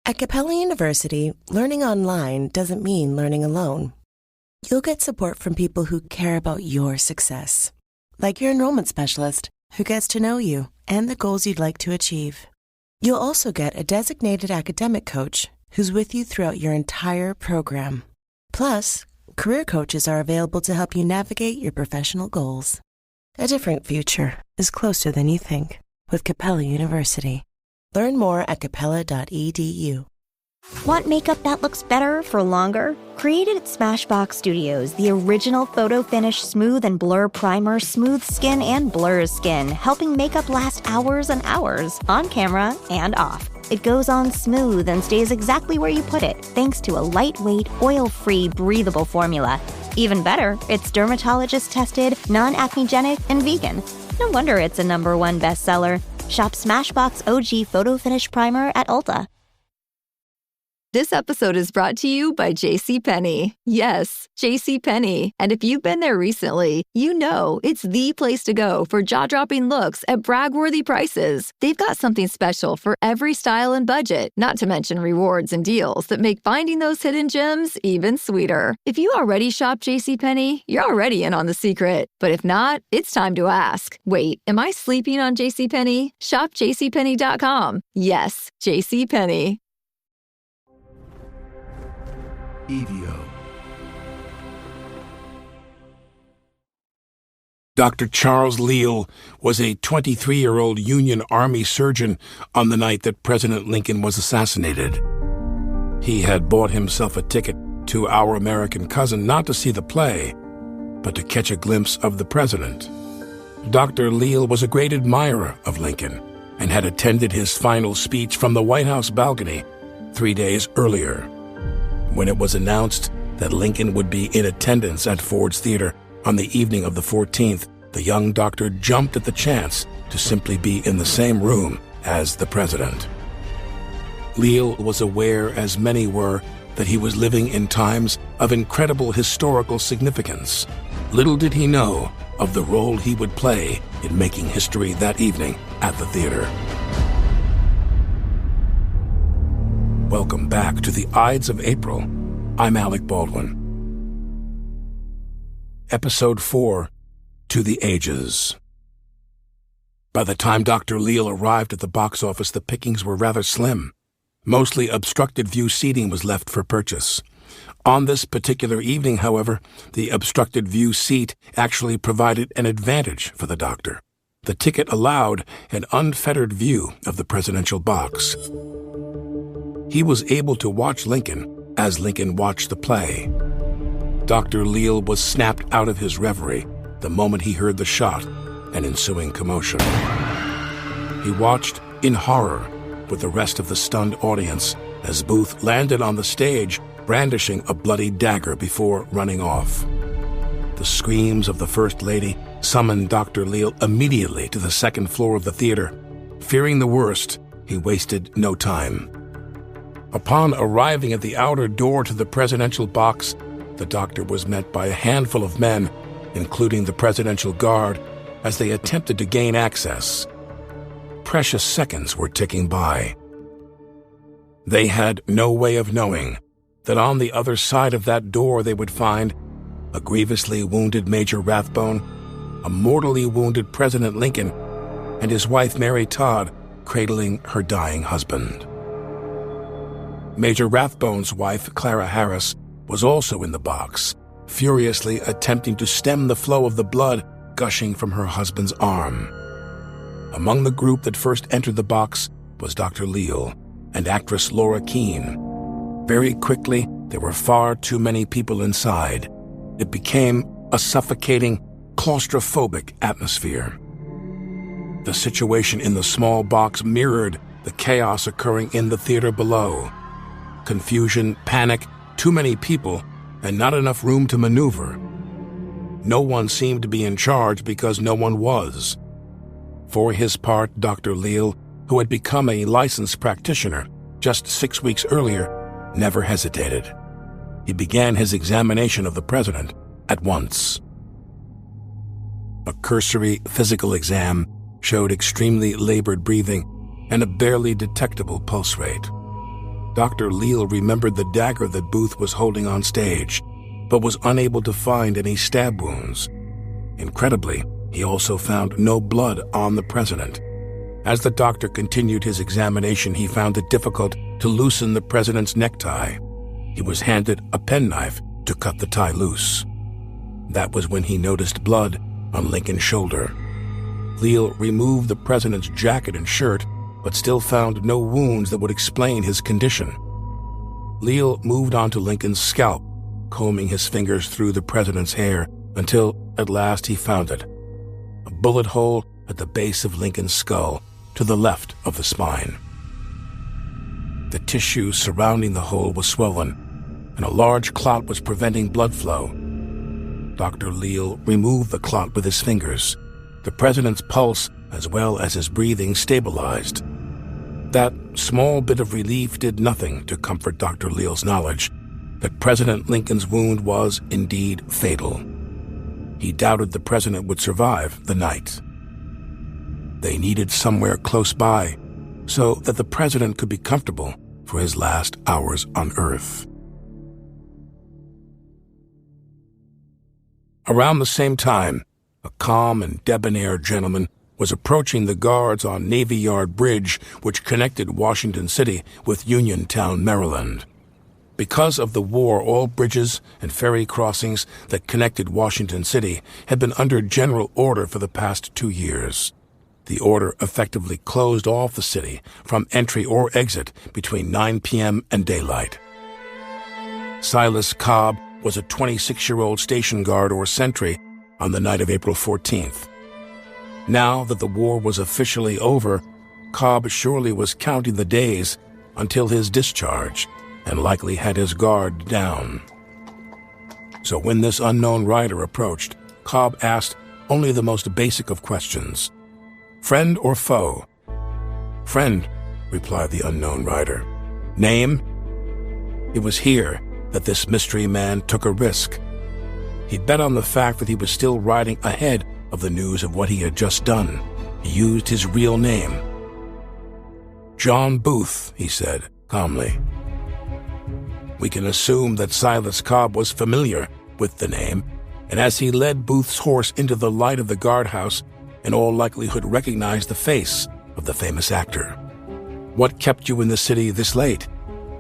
At Capella University, learning online doesn't mean learning alone. You'll get support from people who care about your success, like your enrollment specialist who gets to know you and the goals you'd like to achieve. You'll also get a designated academic coach who's with you throughout your entire program. Plus, career coaches are available to help you navigate your professional goals. A different future is closer than you think with Capella University. Learn more at capella.edu. Want makeup that looks better for longer? Created at Smashbox Studios, the original photo finish smooth and blur primer smooths skin and blurs skin, helping makeup last hours and hours, on camera and off. It goes on smooth and stays exactly where you put it, thanks to a lightweight, oil-free, breathable formula. Even better, it's dermatologist-tested, non-acnegenic, and vegan. No wonder it's a #1 bestseller. Shop Smashbox OG Photo Finish Primer at Ulta. This episode is brought to you by JCPenney. Yes, JCPenney. And if you've been there recently, you know it's the place to go for jaw-dropping looks at brag-worthy prices. They've got something special for every style and budget, not to mention rewards and deals that make finding those hidden gems even sweeter. If you already shop JCPenney, you're already in on the secret. But if not, it's time to ask. Wait, am I sleeping on JCPenney? Shop JCPenney.com. Yes, JCPenney. Evio. Dr. Charles Leale was a 23-year-old Union Army surgeon on the night that President Lincoln was assassinated. He had bought himself a ticket to Our American Cousin not to see the play, but to catch a glimpse of the president. Dr. Leale was a great admirer of Lincoln and had attended his final speech from the White House balcony 3 days earlier. When it was announced that Lincoln would be in attendance at Ford's Theater on the evening of the 14th, the young doctor jumped at the chance to simply be in the same room as the president. Leale was aware, as many were, that he was living in times of incredible historical significance. Little did he know of the role he would play in making history that evening at the theater. Welcome back to the Ides of April. I'm Alec Baldwin. Episode 4, To the Ages. By the time Dr. Leale arrived at the box office, the pickings were rather slim. Mostly obstructed view seating was left for purchase. On this particular evening, however, the obstructed view seat actually provided an advantage for the doctor. The ticket allowed an unfettered view of the presidential box. He was able to watch Lincoln as Lincoln watched the play. Dr. Leale was snapped out of his reverie the moment he heard the shot and ensuing commotion. He watched in horror with the rest of the stunned audience as Booth landed on the stage brandishing a bloody dagger before running off. The screams of the First Lady summoned Dr. Leale immediately to the second floor of the theater. Fearing the worst, he wasted no time. Upon arriving at the outer door to the presidential box, the doctor was met by a handful of men, including the presidential guard, as they attempted to gain access. Precious seconds were ticking by. They had no way of knowing that on the other side of that door they would find a grievously wounded Major Rathbone, a mortally wounded President Lincoln, and his wife Mary Todd cradling her dying husband. Major Rathbone's wife, Clara Harris, was also in the box, furiously attempting to stem the flow of the blood gushing from her husband's arm. Among the group that first entered the box was Dr. Leale and actress Laura Keene. Very quickly, there were far too many people inside. It became a suffocating, claustrophobic atmosphere. The situation in the small box mirrored the chaos occurring in the theater below. Confusion, panic, too many people, and not enough room to maneuver. No one seemed to be in charge because no one was. For his part, Dr. Leale, who had become a licensed practitioner just 6 weeks earlier, never hesitated. He began his examination of the president at once. A cursory physical exam showed extremely labored breathing and a barely detectable pulse rate. Dr. Leale remembered the dagger that Booth was holding on stage, but was unable to find any stab wounds. Incredibly, he also found no blood on the president. As the doctor continued his examination, he found it difficult to loosen the president's necktie. He was handed a penknife to cut the tie loose. That was when he noticed blood on Lincoln's shoulder. Leale removed the president's jacket and shirt, but still found no wounds that would explain his condition. Leale moved on to Lincoln's scalp, combing his fingers through the president's hair until, at last, he found it. A bullet hole at the base of Lincoln's skull, to the left of the spine. The tissue surrounding the hole was swollen, and a large clot was preventing blood flow. Dr. Leale removed the clot with his fingers. The president's pulse, as well as his breathing, stabilized. That small bit of relief did nothing to comfort Dr. Leale's knowledge that President Lincoln's wound was indeed fatal. He doubted the president would survive the night. They needed somewhere close by so that the president could be comfortable for his last hours on Earth. Around the same time, a calm and debonair gentleman was approaching the guards on Navy Yard Bridge, which connected Washington City with Uniontown, Maryland. Because of the war, all bridges and ferry crossings that connected Washington City had been under general order for the past 2 years. The order effectively closed off the city from entry or exit between 9 p.m. and daylight. Silas Cobb was a 26-year-old station guard or sentry on the night of April 14th. Now that the war was officially over, Cobb surely was counting the days until his discharge and likely had his guard down. So when this unknown rider approached, Cobb asked only the most basic of questions. "Friend or foe?" "Friend," replied the unknown rider. "Name?" It was here that this mystery man took a risk. He bet on the fact that he was still riding ahead of the news of what he had just done. He used his real name. "John Booth," he said calmly. We can assume that Silas Cobb was familiar with the name, and as he led Booth's horse into the light of the guardhouse, in all likelihood recognized the face of the famous actor. "What kept you in the city this late?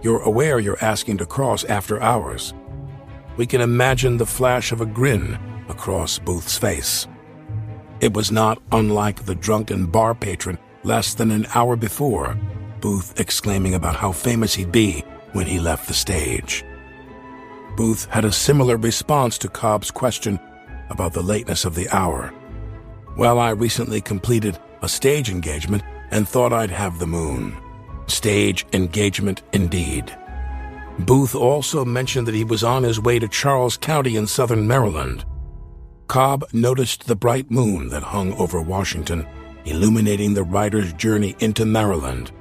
You're aware you're asking to cross after hours." We can imagine the flash of a grin across Booth's face. It was not unlike the drunken bar patron less than an hour before, Booth exclaiming about how famous he'd be when he left the stage. Booth had a similar response to Cobb's question about the lateness of the hour. "Well, I recently completed a stage engagement and thought I'd have the moon." Stage engagement indeed. Booth also mentioned that he was on his way to Charles County in southern Maryland. Cobb noticed the bright moon that hung over Washington, illuminating the rider's journey into Maryland.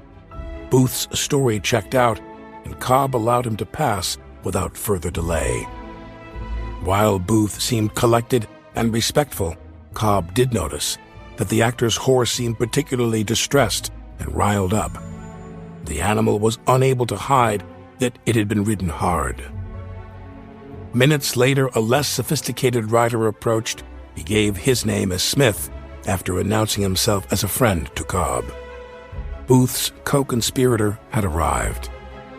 Booth's story checked out, and Cobb allowed him to pass without further delay. While Booth seemed collected and respectful, Cobb did notice that the actor's horse seemed particularly distressed and riled up. The animal was unable to hide that it had been ridden hard. Minutes later, a less sophisticated rider approached. He gave his name as Smith after announcing himself as a friend to Cobb. Booth's co-conspirator had arrived,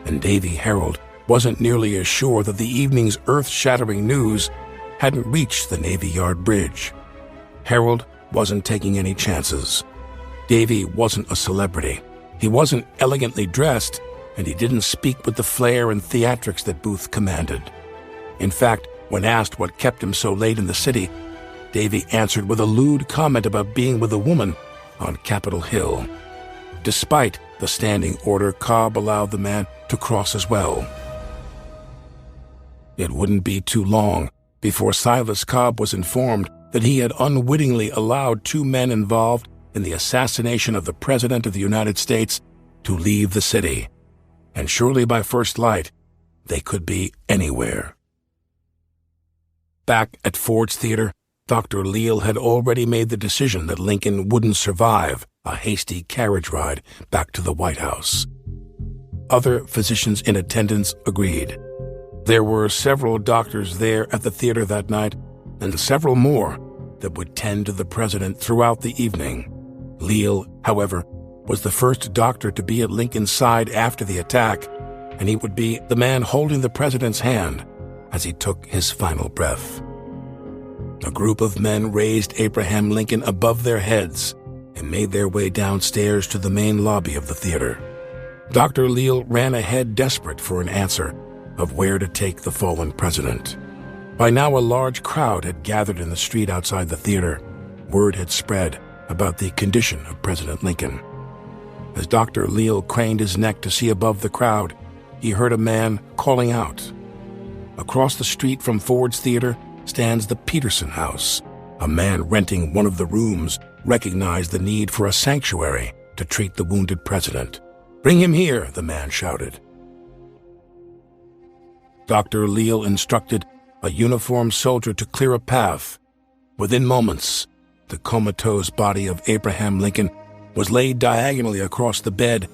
and Davy Harold wasn't nearly as sure that the evening's earth-shattering news hadn't reached the Navy Yard Bridge. Harold wasn't taking any chances. Davy wasn't a celebrity. He wasn't elegantly dressed, and he didn't speak with the flair and theatrics that Booth commanded. In fact, when asked what kept him so late in the city, Davy answered with a lewd comment about being with a woman on Capitol Hill. Despite the standing order, Cobb allowed the man to cross as well. It wouldn't be too long before Silas Cobb was informed that he had unwittingly allowed 2 men involved in the assassination of the President of the United States to leave the city. And surely by first light, they could be anywhere. Back at Ford's Theater, Dr. Leale had already made the decision that Lincoln wouldn't survive a hasty carriage ride back to the White House. other physicians in attendance agreed. There were several doctors there at the theater that night, and several more that would tend to the president throughout the evening. Leale, however, was the first doctor to be at Lincoln's side after the attack, and he would be the man holding the president's hand as he took his final breath. A group of men raised Abraham Lincoln above their heads and made their way downstairs to the main lobby of the theater. Dr. Leale ran ahead, desperate for an answer of where to take the fallen president. By now, a large crowd had gathered in the street outside the theater. Word had spread about the condition of President Lincoln. As Dr. Leale craned his neck to see above the crowd, he heard a man calling out. Across the street from Ford's Theater stands the Peterson House. A man renting one of the rooms recognized the need for a sanctuary to treat the wounded president. "Bring him here," the man shouted. Dr. Leale instructed a uniformed soldier to clear a path. Within moments, the comatose body of Abraham Lincoln was laid diagonally across the bed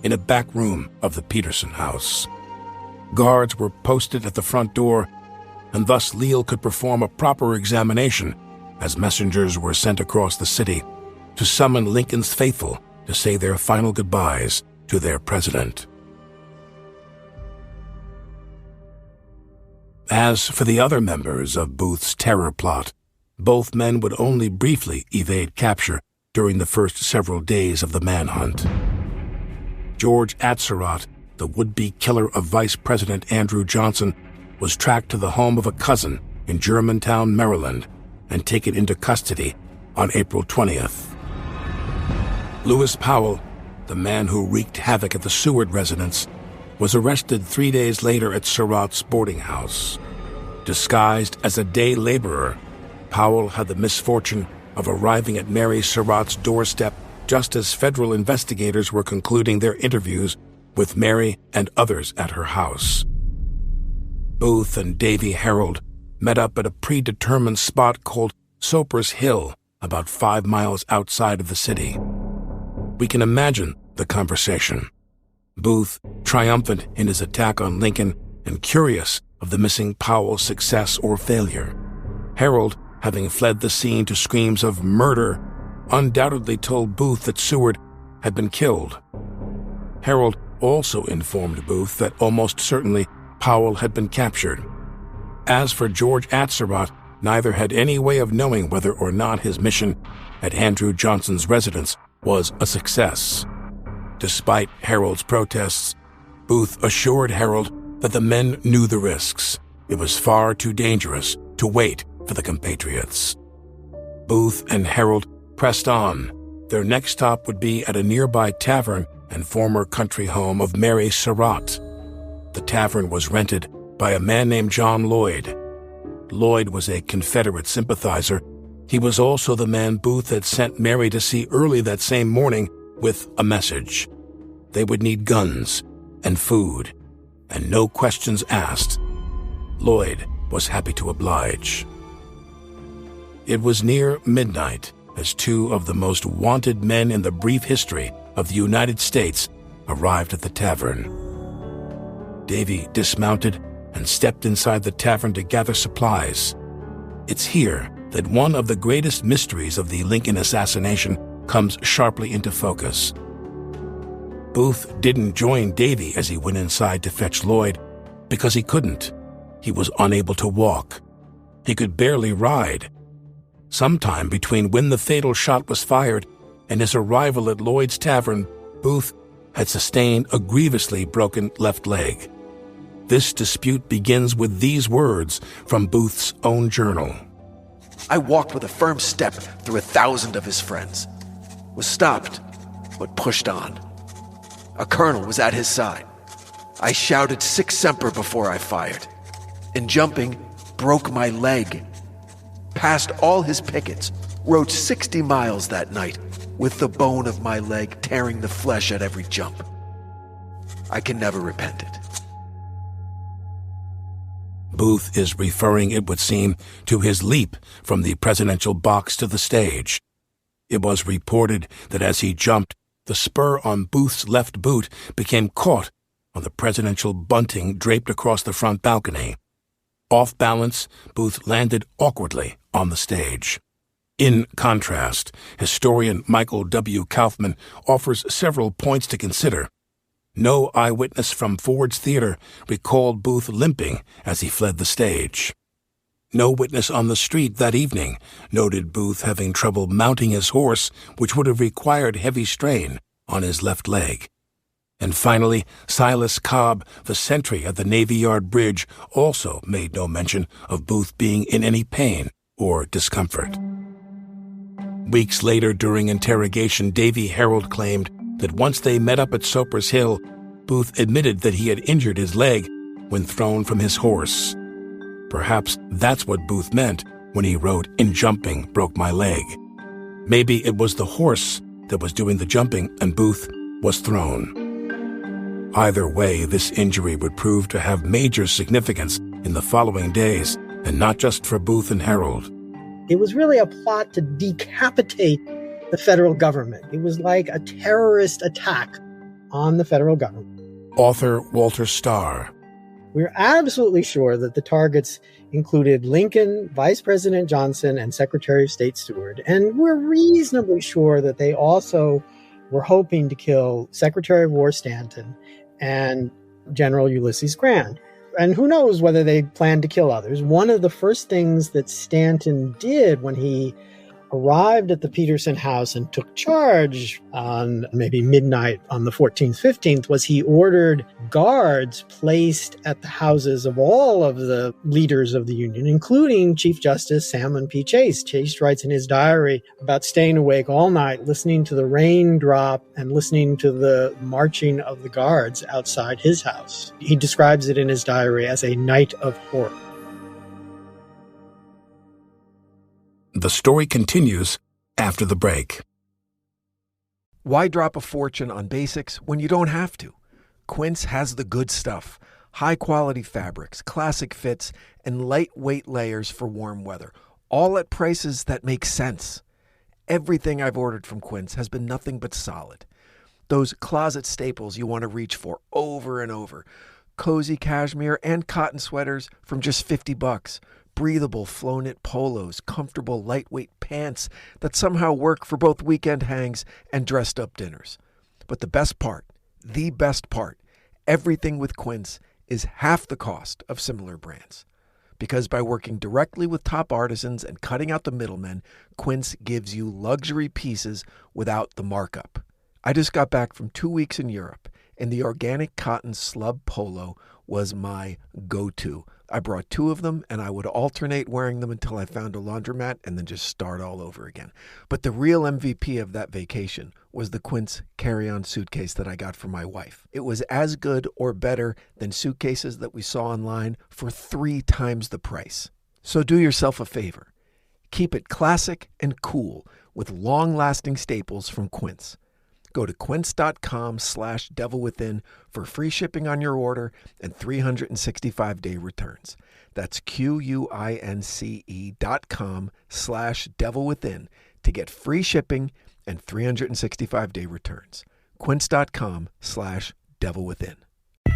in a back room of the Peterson House. Guards were posted at the front door, and thus Leale could perform a proper examination as messengers were sent across the city to summon Lincoln's faithful to say their final goodbyes to their president. As for the other members of Booth's terror plot, both men would only briefly evade capture during the first several days of the manhunt. George Atzerodt, the would-be killer of Vice President Andrew Johnson, was tracked to the home of a cousin in Germantown, Maryland, and taken into custody on April 20th. Lewis Powell, the man who wreaked havoc at the Seward residence, was arrested 3 days later at Surratt's boarding house. Disguised as a day laborer, Powell had the misfortune of arriving at Mary Surratt's doorstep just as federal investigators were concluding their interviews with Mary and others at her house. Booth and Davy Harold met up at a predetermined spot called Soper's Hill, about 5 miles outside of the city. We can imagine the conversation. Booth, triumphant in his attack on Lincoln and curious of the missing Powell's success or failure. Harold, having fled the scene to screams of murder, undoubtedly told Booth that Seward had been killed. Harold also informed Booth that almost certainly Powell had been captured. As for George Atzerodt, neither had any way of knowing whether or not his mission at Andrew Johnson's residence was a success. Despite Harold's protests, Booth assured Harold that the men knew the risks. It was far too dangerous to wait for the compatriots. Booth and Harold pressed on. Their next stop would be at a nearby tavern and former country home of Mary Surratt. The tavern was rented by a man named John Lloyd. Lloyd was a Confederate sympathizer. He was also the man Booth had sent Mary to see early that same morning with a message. They would need guns and food, and no questions asked. Lloyd was happy to oblige. It was near midnight as two of the most wanted men in the brief history of the United States arrived at the tavern. Davy dismounted and stepped inside the tavern to gather supplies. It's here that one of the greatest mysteries of the Lincoln assassination comes sharply into focus. Booth didn't join Davy as he went inside to fetch Lloyd because he couldn't. He was unable to walk. He could barely ride. Sometime between when the fatal shot was fired and his arrival at Lloyd's tavern, Booth had sustained a grievously broken left leg. This dispute begins with these words from Booth's own journal. I walked with a firm step through 1,000 of his friends, was stopped, but pushed on. A colonel was at his side. I shouted Sic Semper before I fired. In jumping, broke my leg. Passed all his pickets, rode 60 miles that night, with the bone of my leg tearing the flesh at every jump. I can never repent it. Booth is referring, it would seem, to his leap from the presidential box to the stage. It was reported that as he jumped, the spur on Booth's left boot became caught on the presidential bunting draped across the front balcony. Off balance, Booth landed awkwardly on the stage. In contrast, historian Michael W. Kaufman offers several points to consider. No eyewitness from Ford's Theater recalled Booth limping as he fled the stage. No witness on the street that evening noted Booth having trouble mounting his horse, which would have required heavy strain on his left leg. And finally, Silas Cobb, the sentry at the Navy Yard Bridge, also made no mention of Booth being in any pain or discomfort. Weeks later, during interrogation, Davy Harold claimed that once they met up at Soper's Hill, Booth admitted that he had injured his leg when thrown from his horse. Perhaps that's what Booth meant when he wrote, "In jumping, broke my leg." Maybe it was the horse that was doing the jumping and Booth was thrown. Either way, this injury would prove to have major significance in the following days, and not just for Booth and Harold. It was really a plot to decapitate the federal government. It was like a terrorist attack on the federal government. Author Walter Starr. We're absolutely sure that the targets included Lincoln, Vice President Johnson, and Secretary of State Seward. And we're reasonably sure that they also were hoping to kill Secretary of War Stanton and General Ulysses Grant. And who knows whether they planned to kill others. One of the first things that Stanton did when he arrived at the Peterson house and took charge on maybe midnight on the 14th, 15th, was he ordered guards placed at the houses of all of the leaders of the Union, including Chief Justice Salmon P. Chase. Chase writes in his diary about staying awake all night, listening to the rain drop and listening to the marching of the guards outside his house. He describes it in his diary as a night of horror. The story continues after the break. Why drop a fortune on basics when you don't have to? Quince has the good stuff. High-quality fabrics, classic fits, and lightweight layers for warm weather. All at prices that make sense. Everything I've ordered from Quince has been nothing but solid. Those closet staples you want to reach for over and over. Cozy cashmere and cotton sweaters from just $50. Breathable flow-knit polos, comfortable lightweight pants that somehow work for both weekend hangs and dressed-up dinners. But the best part, everything with Quince is half the cost of similar brands. Because by working directly with top artisans and cutting out the middlemen, Quince gives you luxury pieces without the markup. I just got back from 2 weeks in Europe, and the organic cotton slub polo was my go-to. I brought 2 of them, and I would alternate wearing them until I found a laundromat and then just start all over again. But the real MVP of that vacation was the Quince carry-on suitcase that I got for my wife. It was as good or better than suitcases that we saw online for 3 times the price. So do yourself a favor. Keep it classic and cool with long-lasting staples from Quince. Go to quince.com/devilwithin for free shipping on your order and 365-day returns. That's QUINCE.com/devilwithin to get free shipping and 365-day returns. Quince.com/devilwithin.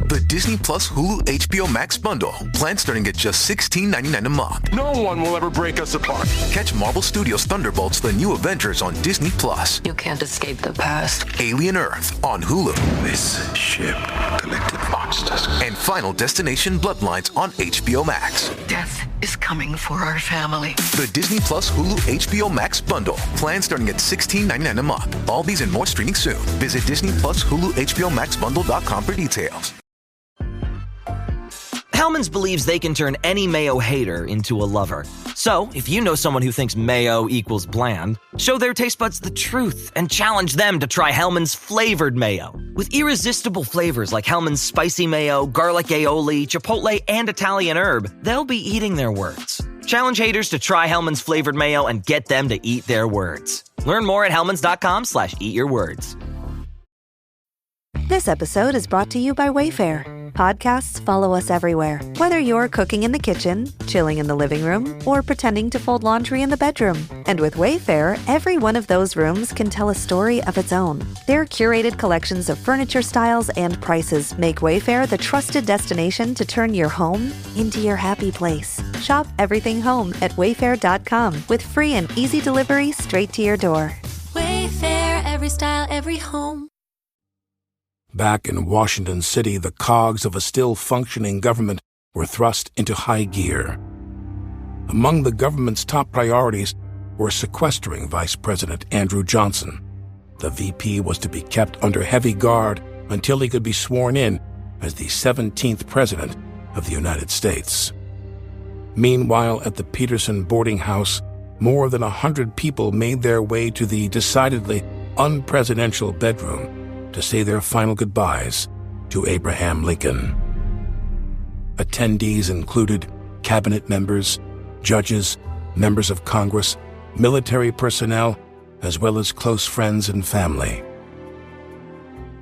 The Disney Plus Hulu HBO Max bundle. Plans starting at just $16.99 a month. No one will ever break us apart. Catch Marvel Studios' Thunderbolts: The New Avengers on Disney Plus. You can't escape the past. Alien Earth on Hulu. This ship collected monsters. And Final Destination: Bloodlines on HBO Max. Death is coming for our family. The Disney Plus Hulu HBO Max bundle. Plans starting at $16.99 a month. All these and more streaming soon. Visit Disney Plus Hulu HBO Max bundle.com for details. Hellmann's believes they can turn any mayo hater into a lover. So, if you know someone who thinks mayo equals bland, show their taste buds the truth and challenge them to try Hellmann's flavored mayo. With irresistible flavors like Hellmann's spicy mayo, garlic aioli, chipotle, and Italian herb, they'll be eating their words. Challenge haters to try Hellmann's flavored mayo and get them to eat their words. Learn more at hellmanns.com/eatyourwords. This episode is brought to you by Wayfair. Podcasts follow us everywhere. Whether you're cooking in the kitchen, chilling in the living room, or pretending to fold laundry in the bedroom. And with Wayfair, every one of those rooms can tell a story of its own. Their curated collections of furniture styles and prices make Wayfair the trusted destination to turn your home into your happy place. Shop everything home at wayfair.com with free and easy delivery straight to your door. Wayfair, every style, every home. Back in Washington City, the cogs of a still-functioning government were thrust into high gear. Among the government's top priorities were sequestering Vice President Andrew Johnson. The VP was to be kept under heavy guard until he could be sworn in as the 17th President of the United States. Meanwhile, at the Peterson boarding house, more than 100 people made their way to the decidedly unpresidential bedroom to say their final goodbyes to Abraham Lincoln. Attendees included cabinet members, judges, members of Congress, military personnel, as well as close friends and family.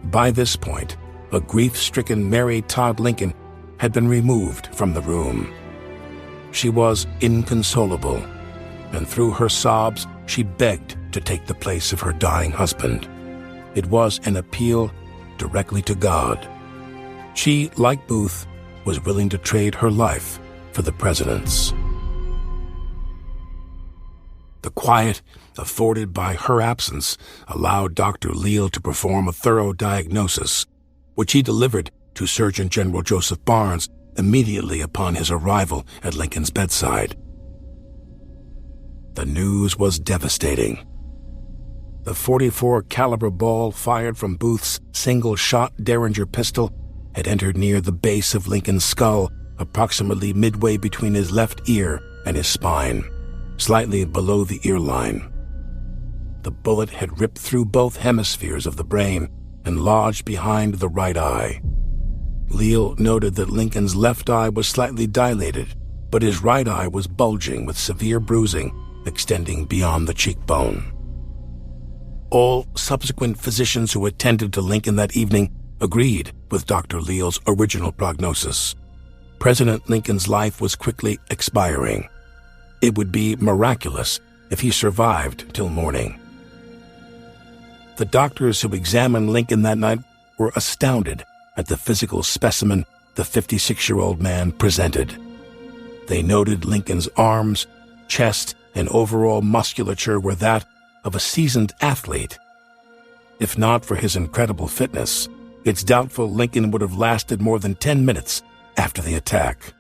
By this point, a grief-stricken Mary Todd Lincoln had been removed from the room. She was inconsolable, and through her sobs, she begged to take the place of her dying husband. It was an appeal directly to God. She, like Booth, was willing to trade her life for the president's. The quiet afforded by her absence allowed Dr. Leale to perform a thorough diagnosis, which he delivered to Surgeon General Joseph Barnes immediately upon his arrival at Lincoln's bedside. The news was devastating. The .44 caliber ball fired from Booth's single-shot Derringer pistol had entered near the base of Lincoln's skull, approximately midway between his left ear and his spine, slightly below the ear line. The bullet had ripped through both hemispheres of the brain and lodged behind the right eye. Leale noted that Lincoln's left eye was slightly dilated, but his right eye was bulging with severe bruising extending beyond the cheekbone. All subsequent physicians who attended to Lincoln that evening agreed with Dr. Leale's original prognosis. President Lincoln's life was quickly expiring. It would be miraculous if he survived till morning. The doctors who examined Lincoln that night were astounded at the physical specimen the 56-year-old man presented. They noted Lincoln's arms, chest, and overall musculature were that of a seasoned athlete. If not for his incredible fitness, it's doubtful Lincoln would have lasted more than 10 minutes after the attack.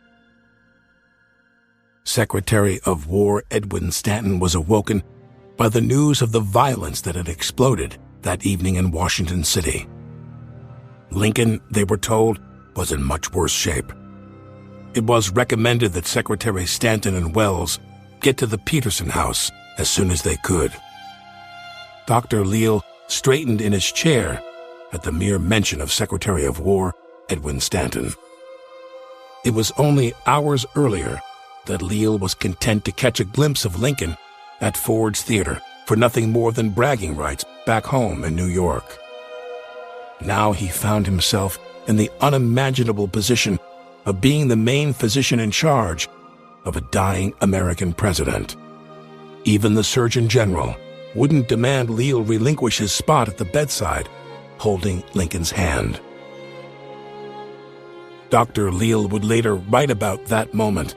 Secretary of War Edwin Stanton was awoken by the news of the violence that had exploded that evening in Washington City. Lincoln, they were told, was in much worse shape. It was recommended that Secretary Stanton and Wells get to the Peterson house as soon as they could. Dr. Leale straightened in his chair at the mere mention of Secretary of War Edwin Stanton. It was only hours earlier that Leale was content to catch a glimpse of Lincoln at Ford's Theater for nothing more than bragging rights back home in New York. Now he found himself in the unimaginable position of being the main physician in charge of a dying American president. Even the Surgeon General wouldn't demand Leale relinquish his spot at the bedside, holding Lincoln's hand. Dr. Leale would later write about that moment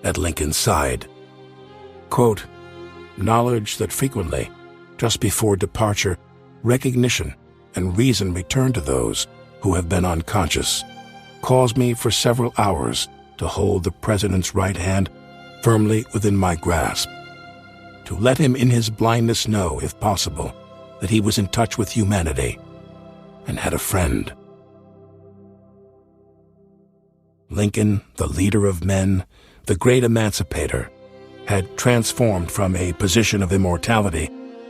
at Lincoln's side. Quote, "Knowledge that frequently, just before departure, recognition and reason return to those who have been unconscious, caused me for several hours to hold the President's right hand firmly within my grasp, to let him in his blindness know, if possible, that he was in touch with humanity and had a friend." Lincoln, the leader of men, the great emancipator, had transformed from a position of immortality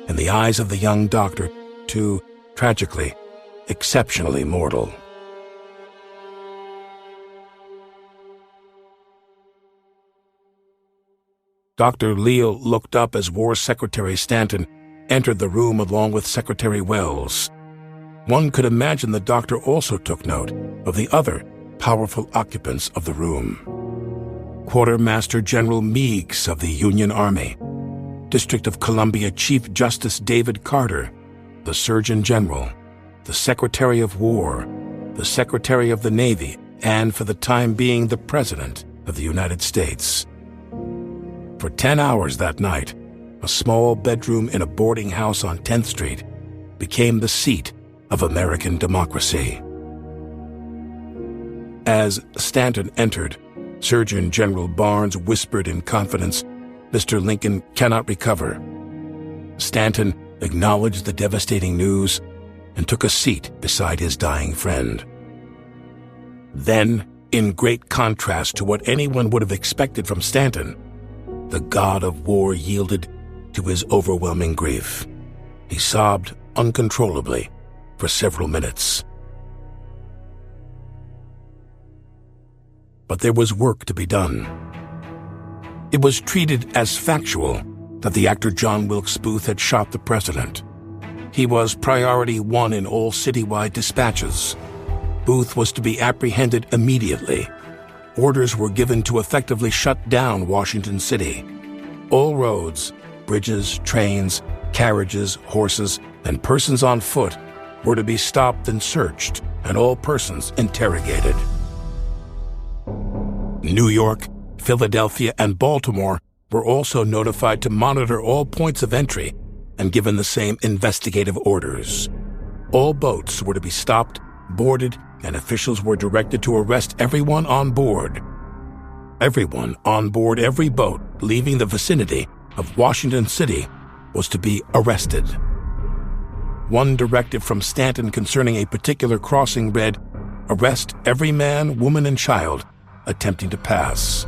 in the eyes of the young doctor to, tragically, exceptionally mortal. Dr. Leale looked up as War Secretary Stanton entered the room along with Secretary Wells. One could imagine the doctor also took note of the other powerful occupants of the room. Quartermaster General Meigs of the Union Army, District of Columbia Chief Justice David Carter, the Surgeon General, the Secretary of War, the Secretary of the Navy, and for the time being the President of the United States. For 10 hours that night, a small bedroom in a boarding house on 10th Street became the seat of American democracy. As Stanton entered, Surgeon General Barnes whispered in confidence, "Mr. Lincoln cannot recover." Stanton acknowledged the devastating news and took a seat beside his dying friend. Then, in great contrast to what anyone would have expected from Stanton, the god of war yielded to his overwhelming grief. He sobbed uncontrollably for several minutes. But there was work to be done. It was treated as factual that the actor John Wilkes Booth had shot the president. He was priority one in all citywide dispatches. Booth was to be apprehended immediately. Orders were given to effectively shut down Washington City. All roads, bridges, trains, carriages, horses, and persons on foot were to be stopped and searched, and all persons interrogated. New York, Philadelphia, and Baltimore were also notified to monitor all points of entry and given the same investigative orders. All boats were to be stopped, boarded, and officials were directed to arrest everyone on board. Everyone on board every boat leaving the vicinity of Washington City was to be arrested. One directive from Stanton concerning a particular crossing read, "Arrest every man, woman, and child attempting to pass."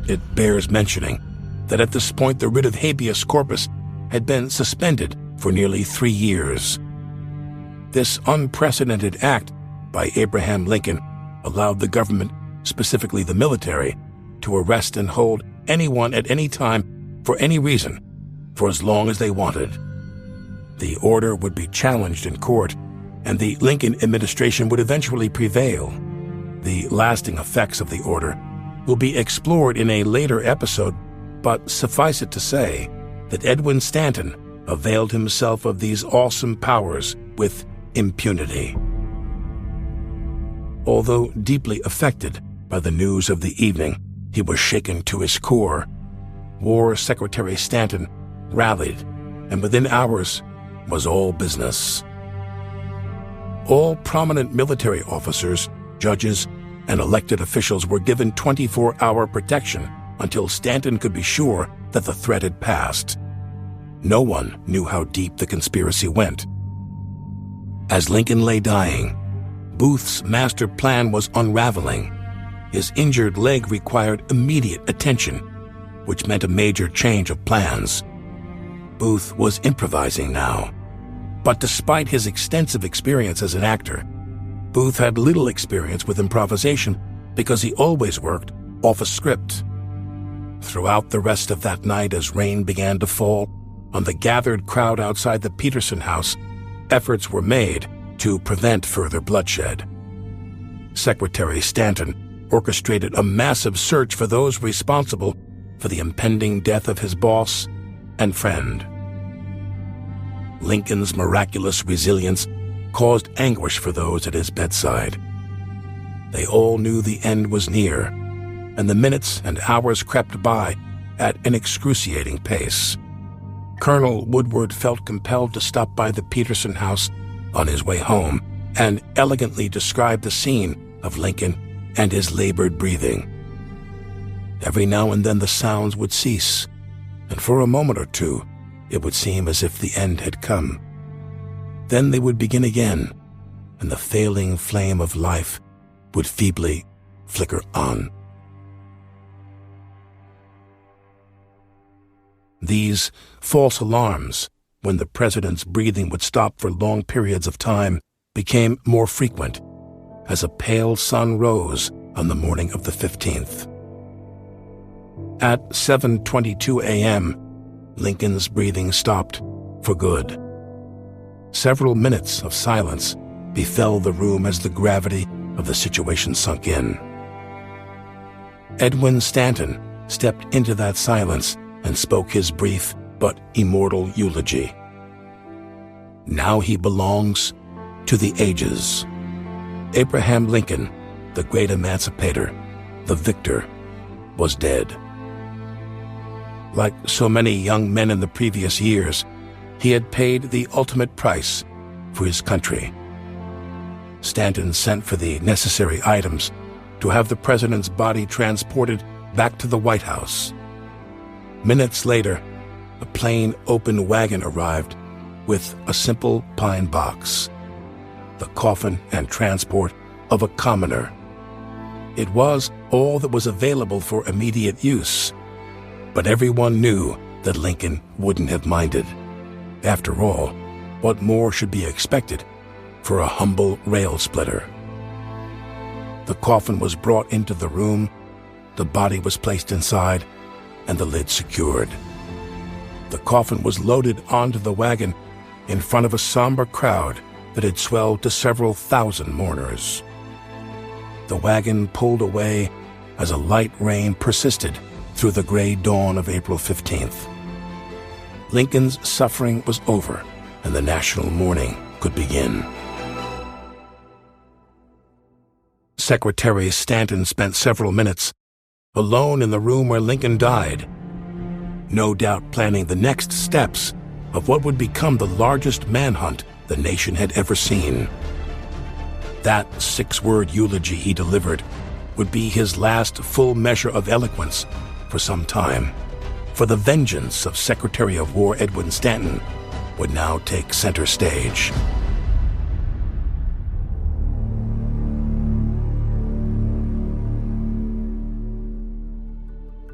It bears mentioning that at this point the writ of habeas corpus had been suspended for nearly 3 years. This unprecedented act by Abraham Lincoln allowed the government, specifically the military, to arrest and hold anyone at any time for any reason, for as long as they wanted. The order would be challenged in court, and the Lincoln administration would eventually prevail. The lasting effects of the order will be explored in a later episode, but suffice it to say that Edwin Stanton availed himself of these awesome powers with impunity. Although deeply affected by the news of the evening, he was shaken to his core. War Secretary Stanton rallied, and within hours was all business. All prominent military officers, judges, and elected officials were given 24-hour protection until Stanton could be sure that the threat had passed. No one knew how deep the conspiracy went. As Lincoln lay dying, Booth's master plan was unraveling. His injured leg required immediate attention, which meant a major change of plans. Booth was improvising now. But despite his extensive experience as an actor, Booth had little experience with improvisation because he always worked off a script. Throughout the rest of that night, as rain began to fall on the gathered crowd outside the Peterson house, efforts were made to prevent further bloodshed. Secretary Stanton orchestrated a massive search for those responsible for the impending death of his boss and friend. Lincoln's miraculous resilience caused anguish for those at his bedside. They all knew the end was near, and the minutes and hours crept by at an excruciating pace. Colonel Woodward felt compelled to stop by the Peterson house on his way home and elegantly described the scene of Lincoln and his labored breathing. Every now and then the sounds would cease, and for a moment or two it would seem as if the end had come. Then they would begin again, and the failing flame of life would feebly flicker on. These false alarms, when the president's breathing would stop for long periods of time, became more frequent as a pale sun rose on the morning of the 15th. At 7:22 a.m., Lincoln's breathing stopped for good. Several minutes of silence befell the room as the gravity of the situation sunk in. Edwin Stanton stepped into that silence and spoke his brief but immortal eulogy. Now he belongs to the ages. Abraham Lincoln, the great emancipator, the victor, was dead. Like so many young men in the previous years, he had paid the ultimate price for his country. Stanton sent for the necessary items to have the president's body transported back to the White House. Minutes later, a plain open wagon arrived with a simple pine box, the coffin and transport of a commoner. It was all that was available for immediate use, but everyone knew that Lincoln wouldn't have minded. After all, what more should be expected for a humble rail splitter? The coffin was brought into the room, the body was placed inside, and the lid secured. The coffin was loaded onto the wagon in front of a somber crowd that had swelled to several thousand mourners. The wagon pulled away as a light rain persisted through the gray dawn of April 15th. Lincoln's suffering was over, and the national mourning could begin. Secretary Stanton spent several minutes alone in the room where Lincoln died, no doubt planning the next steps of what would become the largest manhunt the nation had ever seen. That 6-word eulogy he delivered would be his last full measure of eloquence for some time, for the vengeance of Secretary of War Edwin Stanton would now take center stage.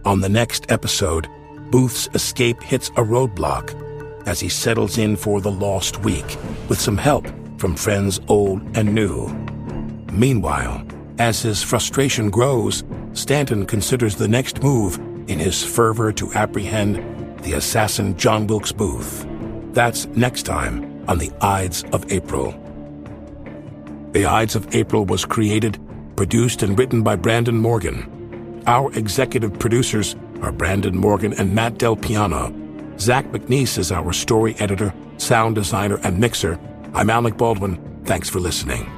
On the next episode, Booth's escape hits a roadblock as he settles in for the lost week with some help from friends old and new. Meanwhile, as his frustration grows, Stanton considers the next move in his fervor to apprehend the assassin John Wilkes Booth. That's next time on the Ides of April. The Ides of April was created, produced, and written by Brandon Morgan. Our executive producers are Brandon Morgan and Matt Del Piano. Zach McNeese is our story editor, sound designer, and mixer. I'm Alec Baldwin. Thanks for listening.